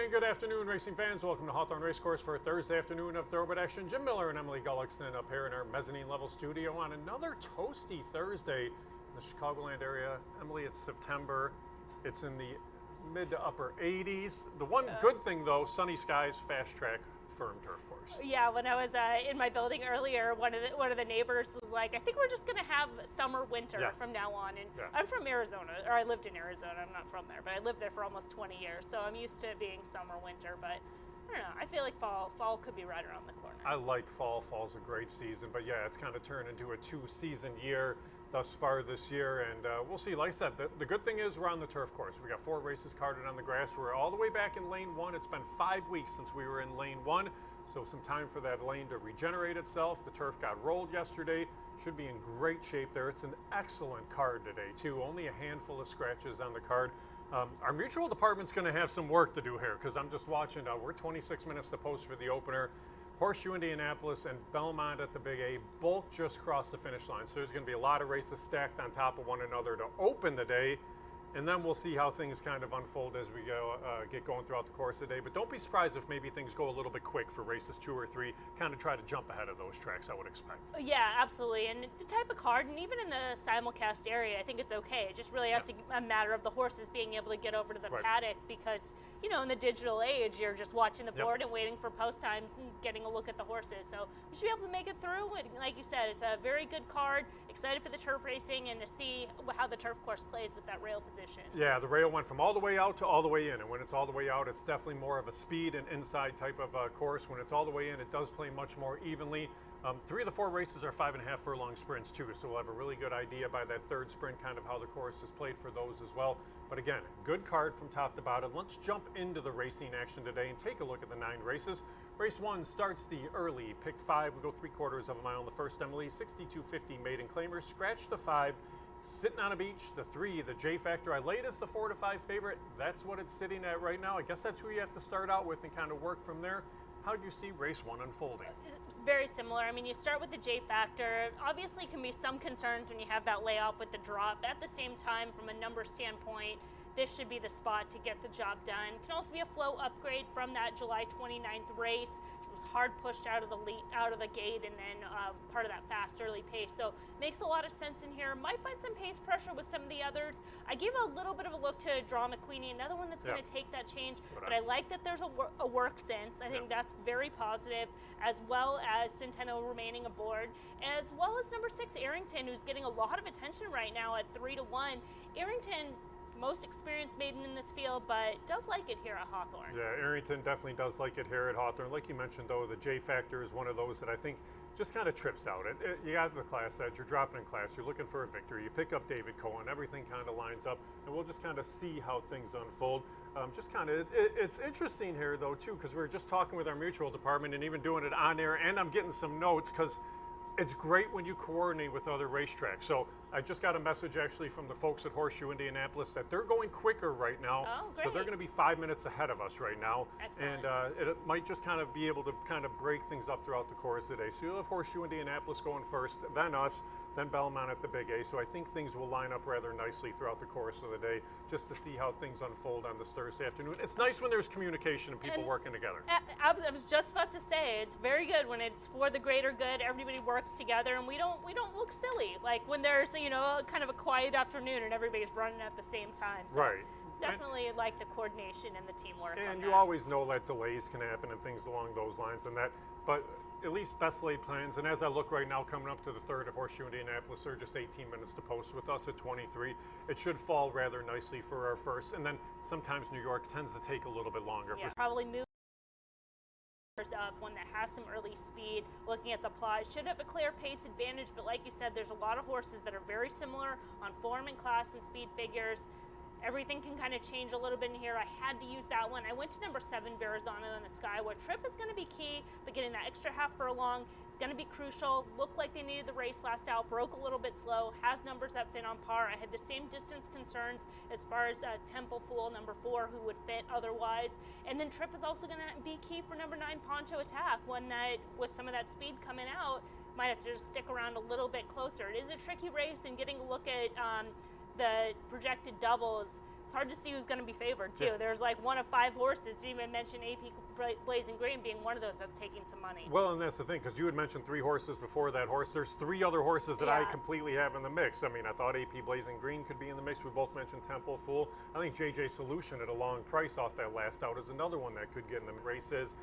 And good afternoon, racing fans. Welcome to Hawthorne Racecourse for a Thursday afternoon of thoroughbred action. Jim Miller and Emily Gullikson up here in our mezzanine level studio on another toasty Thursday in the Chicagoland area. Emily, it's September. It's in the mid to upper 80s. The one good thing though, sunny skies, fast track, firm turf course. Yeah, when I was in my building earlier, one of the neighbors was like, "I think we're just going to have summer winter from now on." And I'm from Arizona, or I lived in Arizona. I'm not from there, but I lived there for almost 20 years, so I'm used to it being summer winter. But I don't know. I feel like fall could be right around the corner. I like fall. Fall's a great season, but yeah, it's kind of turned into a two-season year thus far this year, and we'll see. Like I said, the good thing is we're on the turf course. We got 4 races carded on the grass. We're all the way back in lane 1. It's been 5 weeks since we were in lane 1, so some time for that lane to regenerate itself. The turf got rolled yesterday. Should be in great shape there. It's an excellent card today too. Only a handful of scratches on the card. Our mutual department's going to have some work to do here, because I'm just watching. We're 26 minutes to post for the opener. Horseshoe Indianapolis and Belmont at the Big A both just crossed the finish line. So there's going to be a lot of races stacked on top of one another to open the day. And then we'll see how things kind of unfold as we get going throughout the course of the day. But don't be surprised if maybe things go a little bit quick for races 2 or 3. Kind of try to jump ahead of those tracks, I would expect. Yeah, absolutely. And the type of card, and even in the simulcast area, I think it's okay. It just really has to be a matter of the horses being able to get over to the paddock, because, you know, in the digital age, you're just watching the board and waiting for post times and getting a look at the horses. So we should be able to make it through. And like you said, it's a very good card. Excited for the turf racing and to see how the turf course plays with that rail position. Yeah, the rail went from all the way out to all the way in. And when it's all the way out, it's definitely more of a speed and inside type of course. When it's all the way in, it does play much more evenly. 3 of the 4 races are 5.5 furlong sprints too, so we'll have a really good idea by that 3rd sprint kind of how the course is played for those as well. But again, good card from top to bottom. Let's jump into the racing action today and take a look at the 9 races. Race 1 starts the early pick 5. We go 3/4 of a mile in the first, Emily. 62.50 maiden claimers. Scratch the 5. Sitting on a beach, the 3, the J Factor. I laid as the 4 to 5 favorite. That's what it's sitting at right now. I guess that's who you have to start out with and kind of work from there. How do you see race 1 unfolding? It's very similar. I mean, you start with the J Factor. Obviously, can be some concerns when you have that layoff with the drop. At the same time, from a number standpoint, this should be the spot to get the job done. Can also be a flow upgrade from that July 29th race. It was hard pushed out of the gate, and then part of that fast early pace. So makes a lot of sense in here. Might find some pace pressure with some of the others. I gave a little bit of a look to Draw McQueenie, another one that's going to take that change. But I like that there's a work sense. I think that's very positive, as well as Centeno remaining aboard, as well as number 6 Arrington, who's getting a lot of attention right now at 3-1. Arrington, most experienced maiden in this field, but does like it here at Hawthorne. Yeah, Arrington definitely does like it here at Hawthorne. Like you mentioned, though, the J Factor is one of those that I think just kind of trips out. You got the class edge, you're dropping in class, you're looking for a victory, you pick up David Cohen, everything kind of lines up, and we'll just kind of see how things unfold. It's interesting here, though, too, because we were just talking with our mutual department and even doing it on air, and I'm getting some notes, because it's great when you coordinate with other racetracks. So I just got a message actually from the folks at Horseshoe Indianapolis that they're going quicker right now. Oh, great. So they're going to be 5 minutes ahead of us right now. Excellent. And it might just kind of be able to kind of break things up throughout the course of the day. So you'll have Horseshoe Indianapolis going first, then us, then Belmont at the Big A. So I think things will line up rather nicely throughout the course of the day, just to see how things unfold on this Thursday afternoon. It's nice when there's communication and people working together. I was just about to say, it's very good when it's for the greater good. Everybody works together, and we don't look silly like when there's, you know, kind of a quiet afternoon and everybody's running at the same time. So right. Definitely like the coordination and the teamwork. And you always know that delays can happen and things along those lines, and that, but at least best laid plans. And as I look right now, coming up to the 3rd at Horseshoe Indianapolis, they're just 18 minutes to post with us at 23. It should fall rather nicely for our first, and then sometimes New York tends to take a little bit longer. Yeah, probably move up one that has some early speed. Looking at the plot, should have a clear pace advantage, but like you said, there's a lot of horses that are very similar on form and class and speed figures. Everything can kind of change a little bit in here. I had to use that one. I went to number 7 Verrazano in the Sky, where trip is going to be key, but getting that extra half furlong is going to be crucial. Looked like they needed the race last out, broke a little bit slow, has numbers that fit on par. I had the same distance concerns as far as Temple Fool, number 4, who would fit otherwise. And then trip is also going to be key for number 9 Poncho Attack, one that with some of that speed coming out might have to just stick around a little bit closer. It is a tricky race, and getting a look at the projected doubles, it's hard to see who's going to be favored too. Yeah. There's like one of 5 horses. Didn't even mention AP Blazing Green being one of those that's taking some money. Well, and that's the thing, because you had mentioned 3 horses before that horse. There's 3 other horses that I Yeah. completely have in the mix. I mean, I thought AP Blazing Green could be in the mix. We both mentioned Temple Fool. I think JJ Solution at a long price off that last out is another one that could get in the races.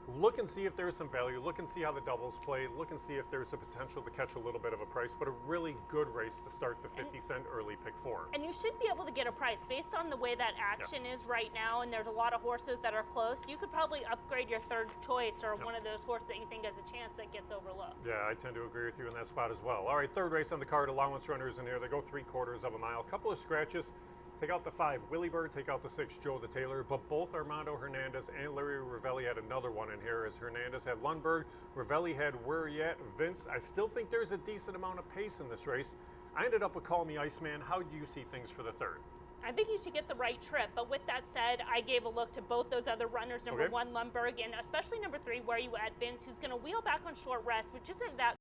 Look and see if there's some value. Look and see how the doubles play. Look and see if there's a potential to catch a little bit of a price, but a really good race to start the 50-cent early pick 4. And you should be able to get a price based on the way that action is right now, and there's a lot of horses that are close. You could probably upgrade your third choice or one of those horses that you think has a chance that gets overlooked. Yeah, I tend to agree with you in that spot as well. All right, third race on the card, allowance runners in here. They go 3/4 of a mile. Couple of scratches. Take out the 5, Willie Bird. Take out the 6, Joe the Taylor. But both Armando Hernandez and Larry Ravelli had another one in here, as Hernandez had Lundberg. Ravelli had Where You At, Vince. I still think there's a decent amount of pace in this race. I ended up with Call Me Iceman. How do you see things for the third? I think you should get the right trip, but with that said, I gave a look to both those other runners, number 1, Lundberg, and especially number 3, Where You At, Vince, who's going to wheel back on short rest, which isn't that.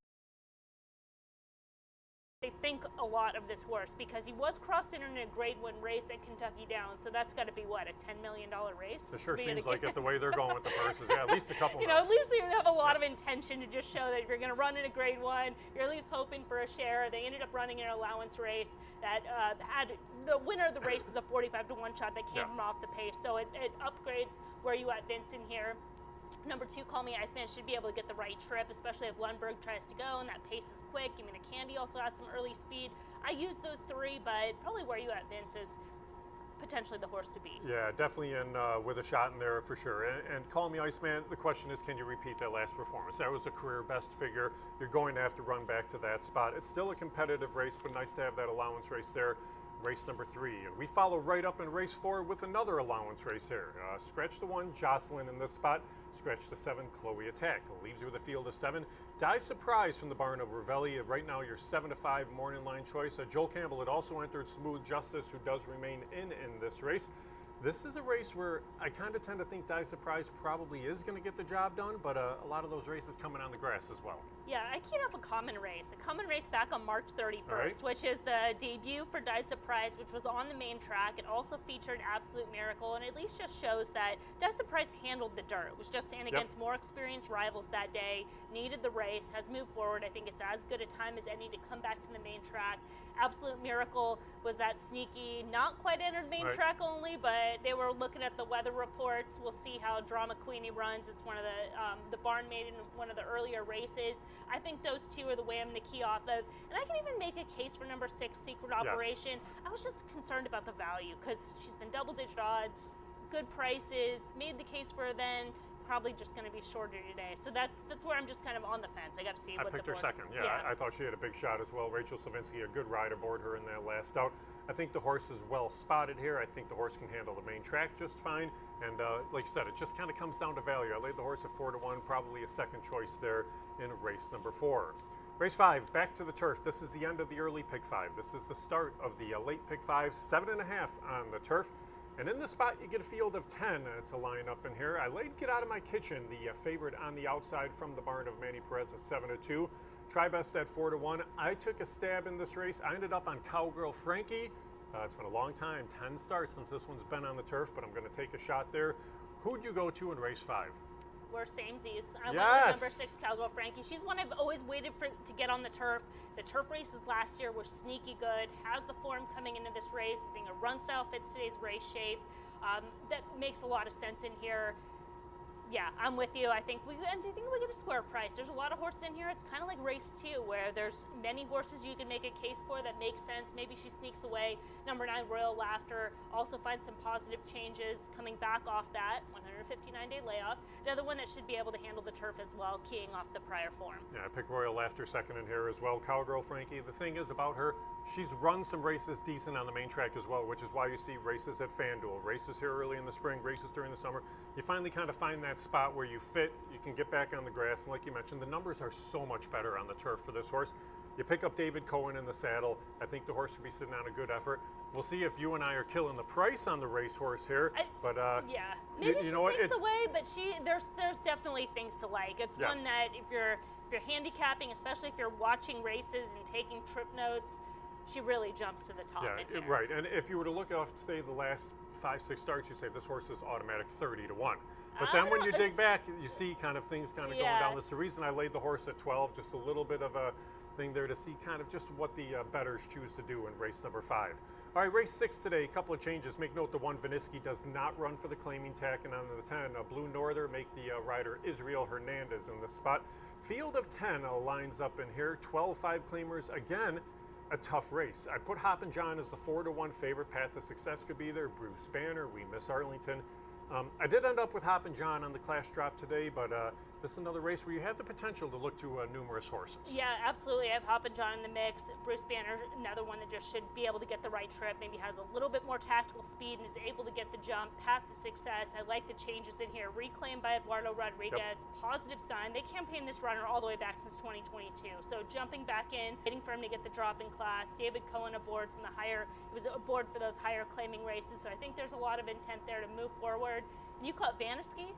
They think a lot of this horse because he was crossing in a grade 1 race at Kentucky Downs, so that's got to be what, a $10 million race? It sure seems like it the way they're going with the purses. Yeah, at least a couple. You know, at least they have a lot of intention to just show that if you're going to run in a grade 1, you're at least hoping for a share. They ended up running an allowance race that had the winner of the race is a 45-to-1 shot that came from off the pace, so it upgrades Where You At, Vince in here. Number 2, Call Me Iceman, should be able to get the right trip, especially if Lundberg tries to go and that pace is quick. I mean, a Candy also has some early speed. I use those 3, but probably Where You At, Vince is potentially the horse to beat. Yeah, definitely in with a shot in there for sure. And Call Me Iceman, the question is, can you repeat that last performance? That was a career best figure. You're going to have to run back to that spot. It's still a competitive race, but nice to have that allowance race there. Race number 3. And we follow right up in race 4 with another allowance race here. Scratch the 1, Jocelyn in this spot. Scratch the 7, Chloe Attack. Leaves you with a field of 7. Die Surprise from the barn of Ravelli. Right now, your 7-5 morning line choice. Joel Campbell had also entered Smooth Justice, who does remain in this race. This is a race where I kind of tend to think Die Surprise probably is going to get the job done, but a lot of those races coming on the grass as well. Yeah, I keyed off a common race back on March 31st, which is the debut for Die Surprise, which was on the main track. It also featured Absolute Miracle, and at least just shows that Die Surprise handled the dirt. It was just in against more experienced rivals that day, needed the race, has moved forward. I think it's as good a time as any to come back to the main track. Absolute Miracle was that sneaky, not quite entered main track only, but they were looking at the weather reports. We'll see how Drama Queenie runs. It's one of the barn made in one of the earlier races. I think those 2 are the way I'm going to key off of. And I can even make a case for number 6, Secret Operation. I was just concerned about the value because she's been double-digit odds, good prices, made the case for her then. Probably just going to be shorter today. So that's where I'm just kind of on the fence. I got to see what the board. I picked her second. Yeah, I thought she had a big shot as well. Rachel Slavinsky, a good ride aboard her in that last out. I think the horse is well spotted here. I think the horse can handle the main track just fine. And like you said, it just kind of comes down to value. I laid the horse at 4-1, probably a second choice there in race number 4. Race 5, back to the turf. This is the end of the early pick 5. This is the start of the late pick 5, 7.5 on the turf. And in this spot, you get a field of 10 to line up in here. I laid Get Out of My Kitchen, the favorite on the outside from the barn of Manny Perez at 7-2. Try Best at 4-1. I took a stab in this race. I ended up on Cowgirl Frankie. It's been a long time, 10 starts since this one's been on the turf, but I'm going to take a shot there. Who'd you go to in race 5? We're samesies. I went with number 6, Cowgirl Frankie. She's one I've always waited for to get on the turf. The turf races last year were sneaky good. Has the form coming into this race. I think a run style fits today's race shape. That makes a lot of sense in here. Yeah, I'm with you. I think we get a square price. There's a lot of horses in here. It's kind of like race 2, where there's many horses you can make a case for that makes sense. Maybe she sneaks away. Number 9, Royal Laughter, also finds some positive changes coming back off that 159-day layoff. Another one that should be able to handle the turf as well, keying off the prior form. Yeah, I picked Royal Laughter second in here as well. Cowgirl Frankie, the thing is about her, she's run some races decent on the main track as well, which is why you see races at FanDuel, races here early in the spring, races during the summer. You finally kind of find that spot where you fit, you can get back on the grass, and like you mentioned, the numbers are so much better on the turf for this horse. You pick up David Cohen in the saddle. I think the horse should be sitting on a good effort. We'll see if you and I are killing the price on the racehorse here. Yeah, maybe she sneaks away, but there's definitely things to like. It's one that if you're handicapping, especially if you're watching races and taking trip notes, she really jumps to the top. Yeah, right. And if you were to look off, say, the last 5-6 starts, you'd say this horse is automatic 30-1. But then when you dig back, you see kind of things kind of going down. That's the reason I laid the horse at 12, just a little bit of a thing there to see kind of just what the bettors choose to do in race number 5. All right, race 6 today, a couple of changes. Make note the 1 Viniski does not run for the claiming tack, and on the 10, Blue Norther make the rider Israel Hernandez in the spot. Field of 10 lines up in here, 12-5 claimers. Again, a tough race. I put Hoppin' John as the 4-1 favorite. Path to Success could be there. Bruce Banner, We Miss Arlington. I did end up with Hoppin' John on the class drop today, but this is another race where you have the potential to look to numerous horses. Yeah, absolutely. I have Hoppin' John in the mix. Bruce Banner, another one that just should be able to get the right trip, maybe has a little bit more tactical speed and is able to get the jump. Path to Success. I like the changes in here. Reclaimed by Eduardo Rodriguez. Positive sign. They campaigned this runner all the way back since 2022. So jumping back in, waiting for him to get the drop in class. David Cohen aboard from the higher, he was aboard for those higher claiming races. So I think there's a lot of intent there to move forward. And you call it Vaniski?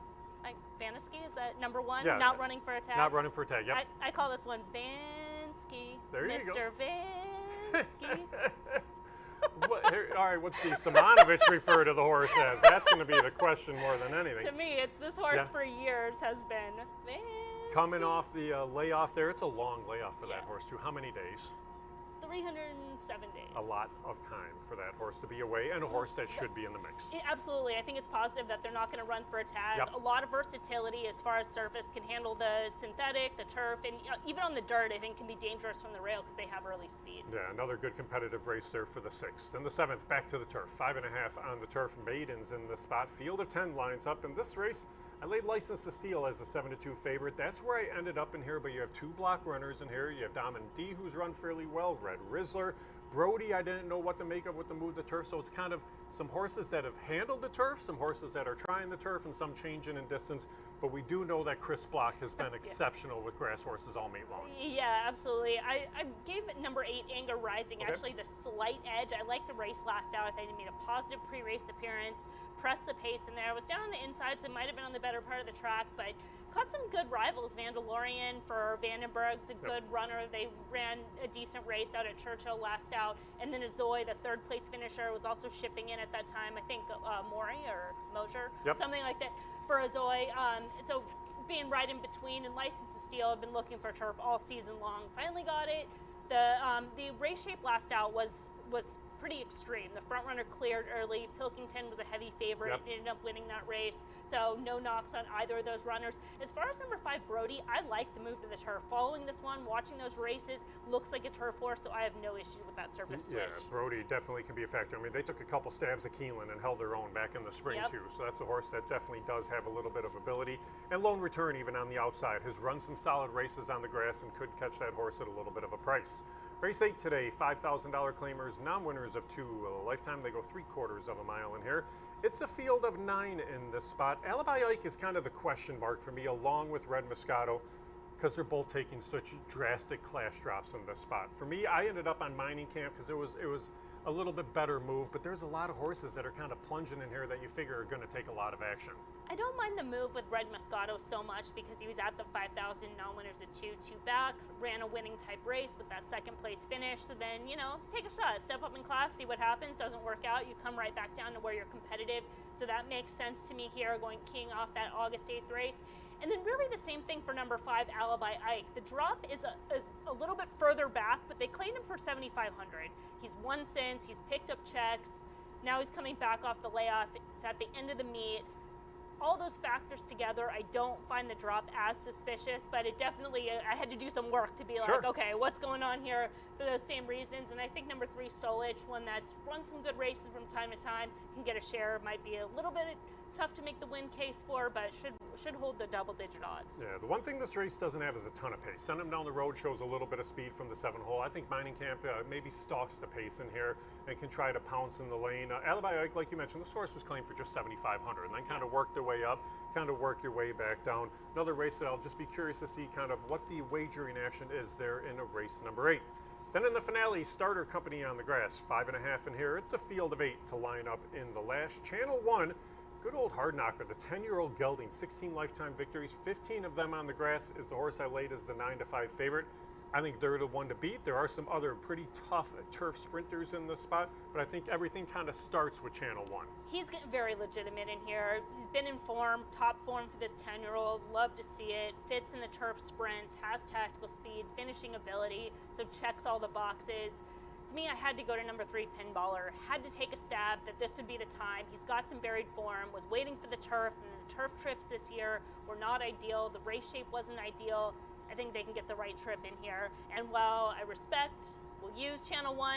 Vaniski, is that number 1? Yeah, not running for a tag? Not running for a tag, yep. I call this one Vansky. There you go. Mr. Vansky. All right, what's Steve Simonovich refer to the horse as? That's going to be the question more than anything. To me, it's this horse for years has been Vansky. Coming off the layoff there, it's a long layoff for that horse too. How many days? 307 days. A lot of time for that horse to be away, and a horse that should be in the mix. Absolutely. I think it's positive that they're not going to run for a tag. Yep. A lot of versatility as far as surface, can handle the synthetic, the turf, and even on the dirt, I think can be dangerous from the rail because they have early speed. Yeah, another good competitive race there for the 6th. And the 7th, back to the turf. 5.5 on the turf. Maidens in the spot. Field of 10 lines up in this race. I laid License to Steal as a 7-2 favorite. That's where I ended up in here, but you have 2 block runners in here. You have Diamond D, who's run fairly well, Red Rizzler. Brody, I didn't know what to make of with the move to turf, so it's kind of some horses that have handled the turf, some horses that are trying the turf, and some changing in distance. But we do know that Chris Block has been exceptional with grass horses all meet long. Yeah, absolutely. I gave it number 8, Anger Rising, actually the slight edge. I liked the race last out. I think it made a positive pre-race appearance. Pressed the pace in there. I was down on the inside, so it might have been on the better part of the track, but caught some good rivals. Vandalorian for Vandenberg's a good runner. They ran a decent race out at Churchill last out, and then Azoy, the 3rd place finisher, was also shipping in at that time. I think Maury or Mosier, something like that for Azoy. So being right in between, and License to Steal, I've been looking for turf all season long. Finally got it. The race shape last out was pretty extreme. The front runner cleared early. Pilkington was a heavy favorite. Ended up winning that race. So no knocks on either of those runners. As far as number 5, Brody, I like the move to the turf. Following this one, watching those races, looks like a turf horse, so I have no issue with that surface switch. Yeah, Brody definitely can be a factor. I mean, they took a couple stabs at Keeneland and held their own back in the spring too. So that's a horse that definitely does have a little bit of ability. And Lone Return, even on the outside, has run some solid races on the grass and could catch that horse at a little bit of a price. Race 8 today, $5,000 claimers, non-winners of 2. Lifetime, they go 3/4 of a mile in here. It's a field of 9 in this spot. Alibi Ike is kind of the question mark for me, along with Red Moscato, because they're both taking such drastic class drops in this spot. For me, I ended up on Mining Camp because it was a little bit better move, but there's a lot of horses that are kind of plunging in here that you figure are going to take a lot of action. I don't mind the move with Red Moscato so much because he was at the 5,000 non-winners at 2 back, ran a winning type race with that 2nd place finish. So then, take a shot, step up in class, see what happens. Doesn't work out, you come right back down to where you're competitive. So that makes sense to me here, going king off that August 8th race. And then really the same thing for number 5, Alibi Ike. The drop is a little bit further back, but they claimed him for 7,500. He's won since, he's picked up checks. Now he's coming back off the layoff. It's at the end of the meet. All those factors together, I don't find the drop as suspicious, but it definitely, I had to do some work to be like, okay, what's going on here for those same reasons. And I think number 3, Stolich, one that's run some good races from time to time, can get a share. Might be a little bit tough to make the win case for, but should hold the double-digit odds. Yeah, the one thing this race doesn't have is a ton of pace. Send him down the road shows a little bit of speed from the 7 hole. I think Mining Camp maybe stalks the pace in here and can try to pounce in the lane. Alibi Ike, like you mentioned, this horse was claimed for just 7,500, and then kind of worked their way up, kind of work your way back down. Another race that I'll just be curious to see kind of what the wagering action is there in a race number 8. Then in the finale, Starter Company on the grass, 5.5 in here. It's a field of 8 to line up in the last. Channel 1. Good old hard knocker, the 10-year-old gelding, 16 lifetime victories, 15 of them on the grass, is the horse I laid as the 9-5 favorite. I think they're the one to beat. There are some other pretty tough turf sprinters in the spot, but I think everything kind of starts with Channel 1. He's very legitimate in here. He's been in form, top form for this 10-year-old. Love to see it. Fits in the turf sprints, has tactical speed, finishing ability, so checks all the boxes. To me, I had to go to number 3, Pinballer. Had to take a stab that this would be the time. He's got some varied form, was waiting for the turf, and the turf trips this year were not ideal. The race shape wasn't ideal. I think they can get the right trip in here. And while I respect, we'll use Channel 1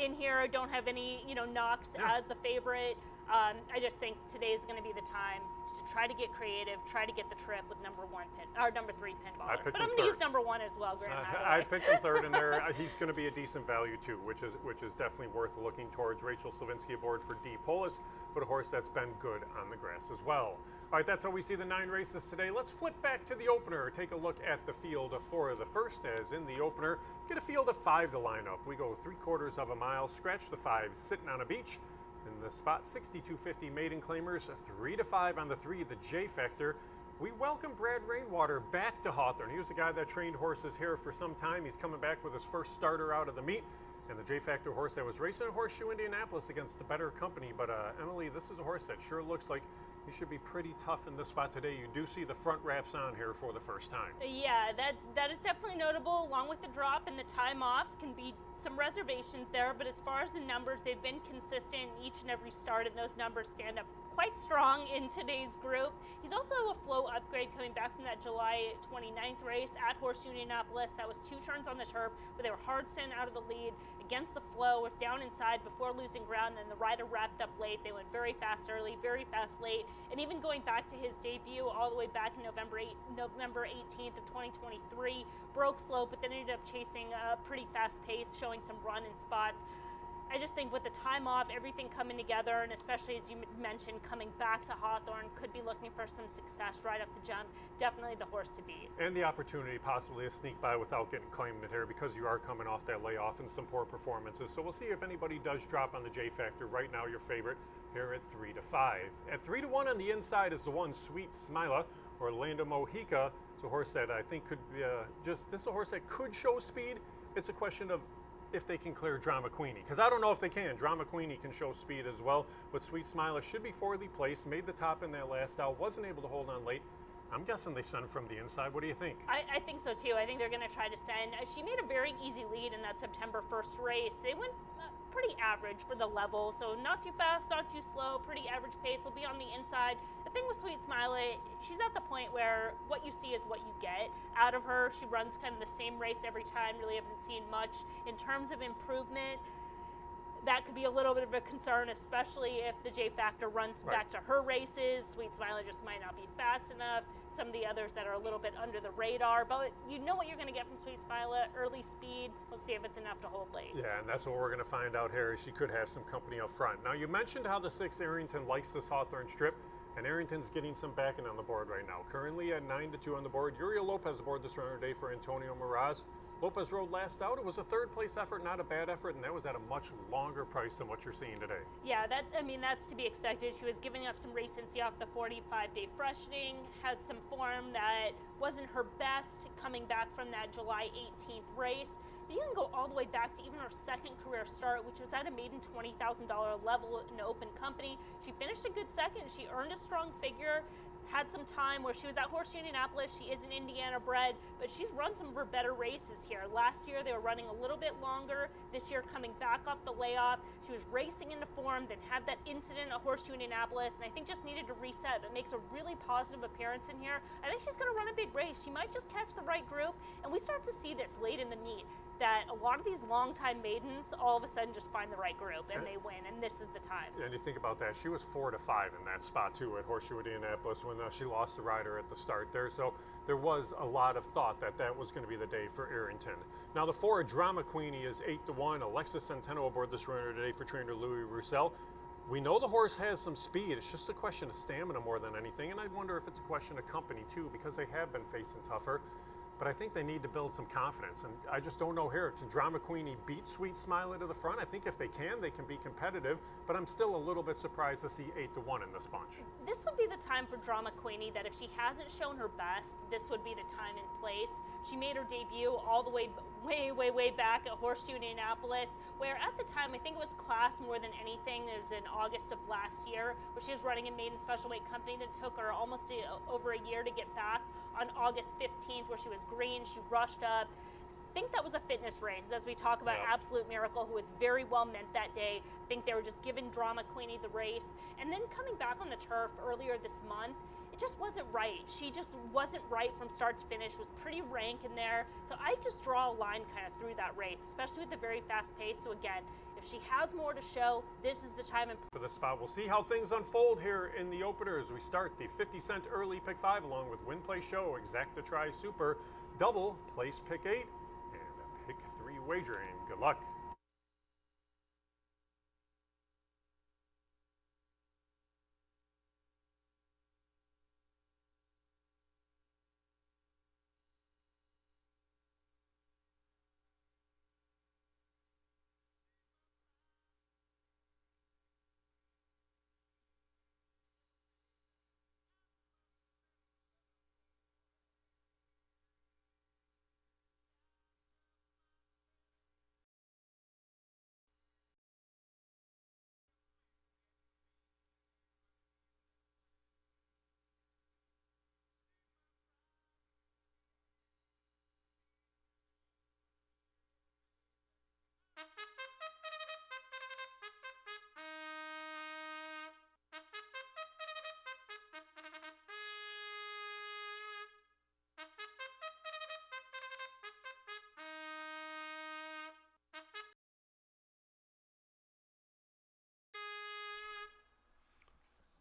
in here, don't have any, knocks as the favorite. I just think today is going to be the time to try to get creative, try to get the trip with number 3 Pinballer. But I'm going to use number 1 as well, Graham. I picked him third in there. He's going to be a decent value too, which is definitely worth looking towards. Rachel Slavinsky aboard for D. Polis, but a horse that's been good on the grass as well. All right, that's how we see the 9 races today. Let's flip back to the opener. Take a look at the field of 4 of the first, as in the opener, get a field of 5 to line up. We go 3/4 of a mile, scratch the 5, sitting on a beach. In the spot, 62.50 maiden claimers, 3 to 5 on the 3, the J Factor. We welcome Brad Rainwater back to Hawthorne. He was the guy that trained horses here for some time. He's coming back with his first starter out of the meet. And the J Factor horse that was racing at Horseshoe Indianapolis against the better company. But Emily, this is a horse that sure looks like he should be pretty tough in this spot today. You do see the front wraps on here for the first time. Yeah, that is definitely notable, along with the drop and the time off. Can be some reservations there, but as far as the numbers, they've been consistent each and every start, and those numbers stand up quite strong in today's group. He's also a flow upgrade coming back from that July 29th race at Horseshoe Indianapolis. That was 2 turns on the turf, where they were hard sent out of the lead against the flow, was down inside before losing ground, and the rider wrapped up late. They went very fast early, very fast late, and even going back to his debut all the way back in November 18th of 2023, broke slow, but then ended up chasing a pretty fast pace, showing some run in spots. I just think with the time off, everything coming together, and especially as you mentioned, coming back to Hawthorne, could be looking for some success right off the jump. Definitely the horse to beat. And the opportunity possibly to sneak by without getting claimed in here, because you are coming off that layoff and some poor performances. So we'll see if anybody does drop on the J Factor. Right now, your favorite here at 3 to 5. At 3 to 1 on the inside is the one Sweet Smila, Orlando Mojica. It's a horse that I think could be this is a horse that could show speed. It's a question of if they can clear Drama Queenie, because I don't know if they can. Drama Queenie can show speed as well, but Sweet Smila should be 4th placed, made the top in that last out, wasn't able to hold on late. I'm guessing they send from the inside. What do you think? I think so too. I think they're going to try to send. She made a very easy lead in that September 1st race. They went pretty average for the level, so not too fast, not too slow, pretty average pace. Will be on the inside. The thing with Sweet Smila, she's at the point where what you see is what you get out of her. She runs kind of the same race every time. Really haven't seen much in terms of improvement. That could be a little bit of a concern, especially if the J Factor runs back to her races. Sweet Smila just might not be fast enough. Some of the others that are a little bit under the radar, but you know what you're going to get from Sweet Smila. Early speed. We'll see if it's enough to hold late. Yeah, and that's what we're going to find out here. Is she could have some company up front. Now, you mentioned how the 6 Arrington likes this Hawthorne strip, and Arrington's getting some backing on the board right now. Currently at 9 to 2 on the board. Uriel Lopez aboard this runner today for Antonio Miraz. Lopez rode last out. It was a 3rd place effort, not a bad effort, and that was at a much longer price than what you're seeing today. Yeah, that's to be expected. She was giving up some recency off the 45-day freshening, had some form that wasn't her best coming back from that July 18th race. But you can go all the way back to even her 2nd career start, which was at a maiden $20,000 level in open company. She finished a good 2nd. She earned a strong figure. Had some time where she was at Horseshoe Indianapolis. She is an Indiana bred, but she's run some of her better races here. Last year, they were running a little bit longer. This year, coming back off the layoff, she was racing into form, then had that incident at Horseshoe Indianapolis, and I think just needed to reset, but makes a really positive appearance in here. I think she's going to run a big race. She might just catch the right group, and we start to see this late in the meet, that a lot of these long-time maidens all of a sudden just find the right group and they win, and this is the time. And you think about that, she was 4 to 5 in that spot too at Horseshoe Indianapolis when she lost the rider at the start there. So there was a lot of thought that that was going to be the day for Arrington. Now the 4 Drama Queenie is 8 to 1. Alexis Centeno aboard this runner today for trainer Louis Roussel. We know the horse has some speed. It's just a question of stamina more than anything, and I wonder if it's a question of company too, because they have been facing tougher. but I think they need to build some confidence. And I just don't know here. Can Drama Queenie beat Sweet Smiler to the front? I think if they can be competitive, but I'm still a little bit surprised to see 8-1 in this bunch. This would be the time for Drama Queenie that if she hasn't shown her best, this would be the time and place. She made her debut all the way back at Horseshoe Indianapolis, where at the time, I think it was class more than anything. It was in August of last year, where she was running a maiden special weight company that took her almost over a year to get back on August 15th, where she was green, she rushed up. I think that was a fitness race, as we talk about Absolute Miracle, who was very well meant that day. I think they were just giving Drama Queenie the race. And then coming back on the turf earlier this month, it just wasn't right. She just wasn't right from start to finish, was pretty rank in there. So I just draw a line kind of through that race, especially with the very fast pace. So again, if she has more to show, this is the time and for the spot. We'll see how things unfold here in the opener as we start the 50-cent early pick 5 along with Win Play Show, Exacta Try Super, double place pick 8, and a pick 3 wagering. Good luck.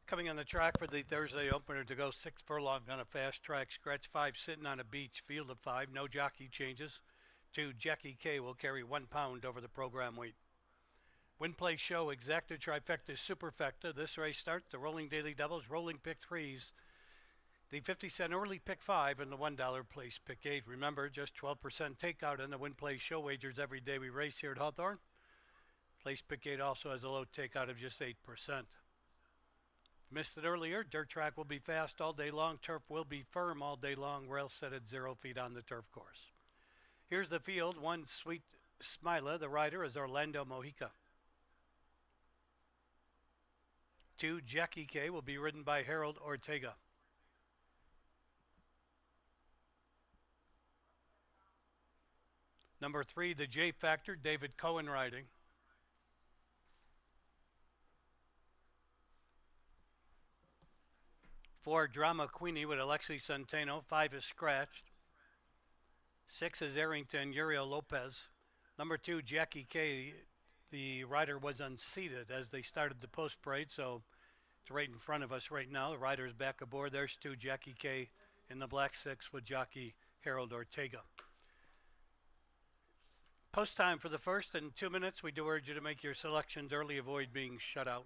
Coming on the track for the Thursday opener to go 6 furlong on a fast track. Scratch 5 sitting on a beach. Field of 5. No jockey changes. 2, Jackie K will carry 1 pound over the program weight. Win Play Show, Exacta Trifecta Superfecta. This race starts the rolling daily doubles, rolling pick 3s. The 50-cent early pick 5 and the $1 place pick 8. Remember, just 12% takeout on the Win Play Show wagers every day we race here at Hawthorne. Place pick 8 also has a low takeout of just 8%. Missed it earlier. Dirt track will be fast all day long. Turf will be firm all day long. Rail set at 0 feet on the turf course. Here's the field. 1, Sweet Smiler. The rider is Orlando Mojica. 2, Jackie K will be ridden by Harold Ortega. Number 3, the J Factor, David Cohen riding. 4, Drama Queenie with Alexi Centeno. 5 is scratched. 6 is Arrington, Uriel Lopez. Number 2, Jackie K. The rider was unseated as they started the post parade, so it's right in front of us right now. The rider's back aboard. There's 2, Jackie K in the black 6 with jockey Harold Ortega. Post time for the first in 2 minutes. We do urge you to make your selections early. Avoid being shut out.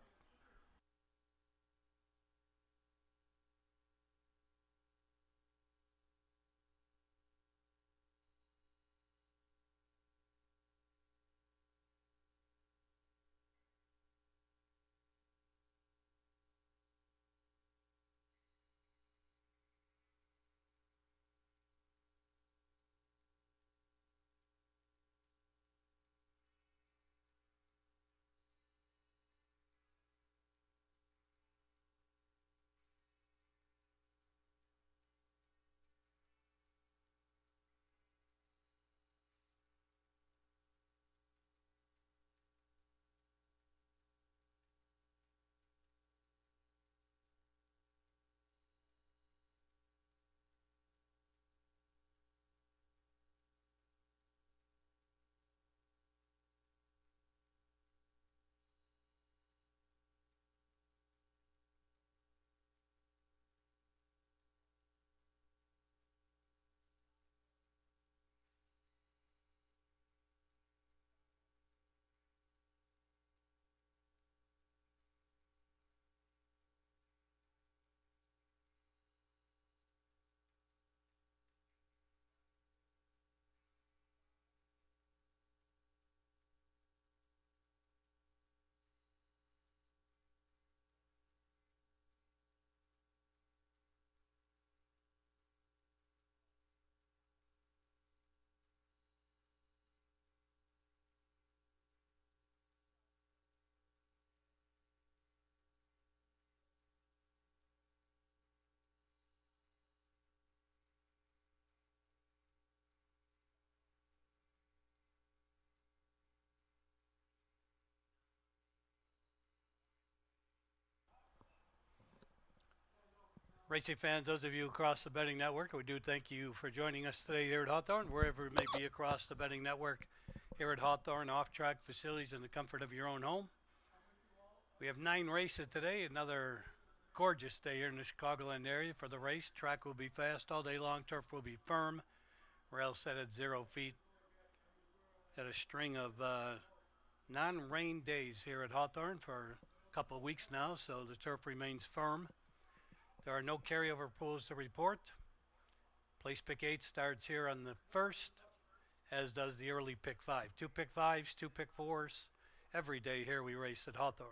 Racing fans, those of you across the betting network, we do thank you for joining us today here at Hawthorne, wherever it may be across the betting network here at Hawthorne, off-track facilities in the comfort of your own home. We have 9 races today, another gorgeous day here in the Chicagoland area for the race. Track will be fast all day long, turf will be firm, rail set at 0 feet. Had a string of non-rain days here at Hawthorne for a couple of weeks now, so the turf remains firm. There are no carryover pools to report. Place pick 8 starts here on the 1st, as does the early pick 5. 2 pick 5s, 2 pick 4s. Every day here we race at Hawthorne.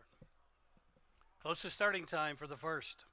Close to starting time for the 1st.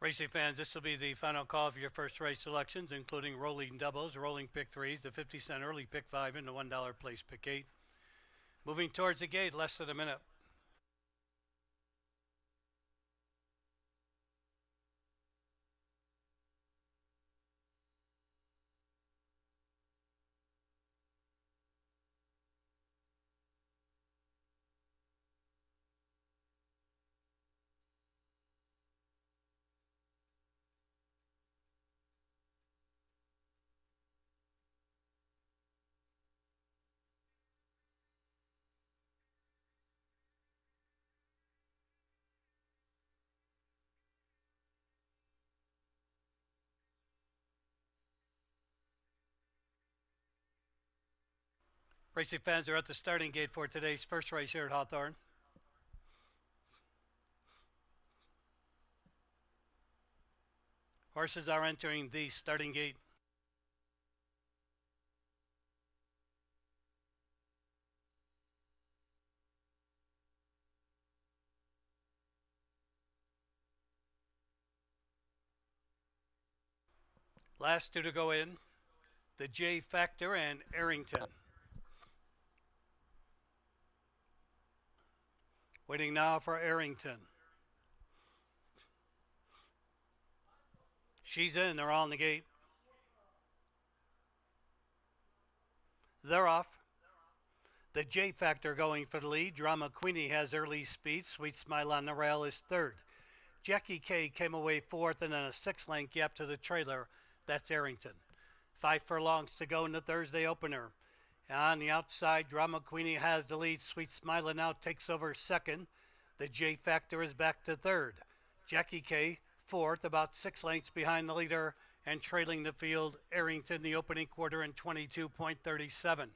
Racing fans, this will be the final call for your first race selections, including rolling doubles, rolling pick 3s, the 50-cent early pick 5, and the $1 place pick 8. Moving towards the gate, less than a minute. Racing fans are at the starting gate for today's first race here at Hawthorne. Horses are entering the starting gate. Last 2 to go in, the J Factor and Arrington. Waiting now for Arrington. She's in, they're on the gate. They're off. The J Factor going for the lead. Drama Queenie has early speed. Sweet Smile on the rail is 3rd. Jackie K came away 4th, and then a 6-length gap to the trailer. That's Arrington. 5 furlongs to go in the Thursday opener. On the outside, Drama Queenie has the lead. Sweet Smile now takes over 2nd. The J Factor is back to 3rd. Jackie K 4th, about 6 lengths behind the leader, and trailing the field, Arrington, the opening quarter in 22.37. And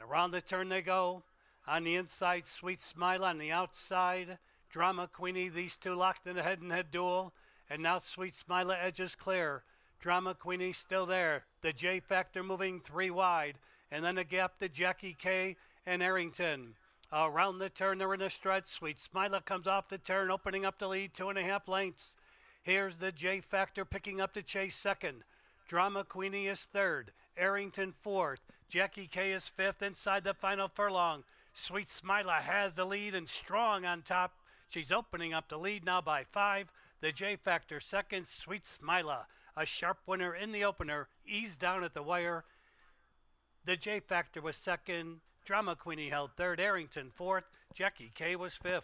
around the turn they go. On the inside, Sweet Smile. On the outside, Drama Queenie. These two locked in a head-and-head duel. And now Sweet Smile edges clear. Drama Queenie still there. The J Factor moving 3 wide. And then a gap to Jackie K and Arrington. Around the turn, they're in a stretch. Sweet Smile comes off the turn, opening up the lead 2.5 lengths. Here's the J Factor picking up the chase 2nd. Drama Queenie is 3rd. Arrington 4th. Jackie K is 5th inside the final furlong. Sweet Smile has the lead and strong on top. She's opening up the lead now by 5. The J Factor 2nd. Sweet Smile, a sharp winner in the opener, eased down at the wire. The J Factor was 2nd. Drama Queenie held 3rd. Arrington 4th. Jackie K was 5th.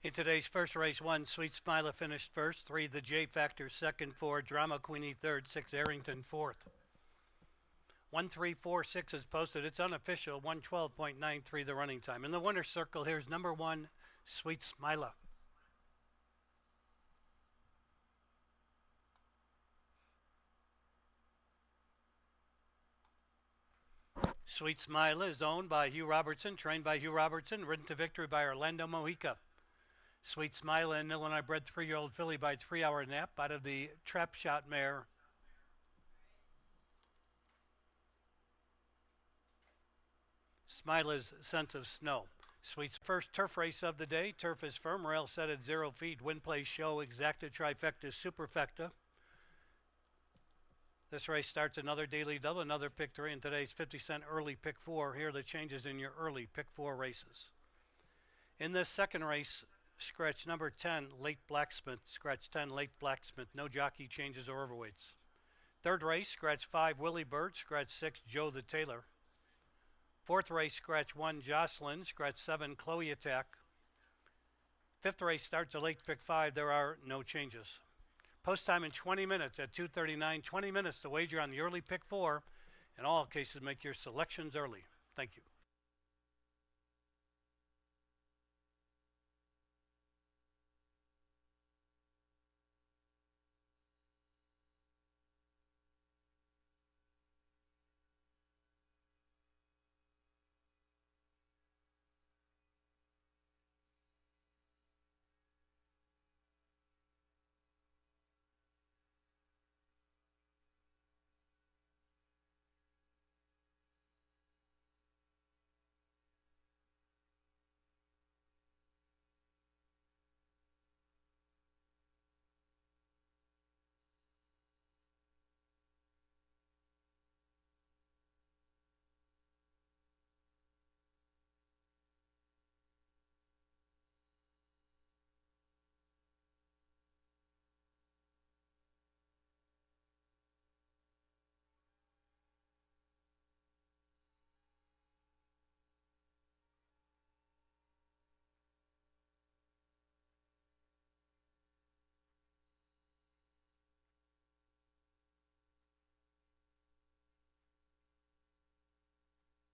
In today's first race, 1, Sweet Smiler finished first, 3, the J Factor second, 4, Drama Queenie third, 6, Arrington fourth. 1346 is posted. It's unofficial. 112.93 the running time. In the winner's circle, here's number 1, Sweet Smiler. Sweet Smiler is owned by Hugh Robertson, trained by Hugh Robertson, ridden to victory by Orlando Mojica. Sweet Smiler, an Illinois bred 3-year-old filly by 3 Hour Nap out of the Trap Shot mare Smiler's Sense of Snow. Sweet's first turf race of the day. Turf is firm, rail set at 0 feet. Win, play, show, exacta, trifecta, superfecta. This race starts another daily double, another pick 3, and today's 50-cent early pick 4. Here are the changes in your early pick 4 races. In this second race, scratch number 10, Late Blacksmith. Scratch 10, Late Blacksmith. No jockey changes or overweights. Third race, scratch 5, Willie Bird. Scratch 6, Joe the Tailor. Fourth race, scratch 1, Jocelyn. Scratch 7, Chloe Attack. Fifth race starts a late pick 5. There are no changes. Post time in 20 minutes at 2:39. 20 minutes to wager on the early pick 4. In all cases, make your selections early. Thank you.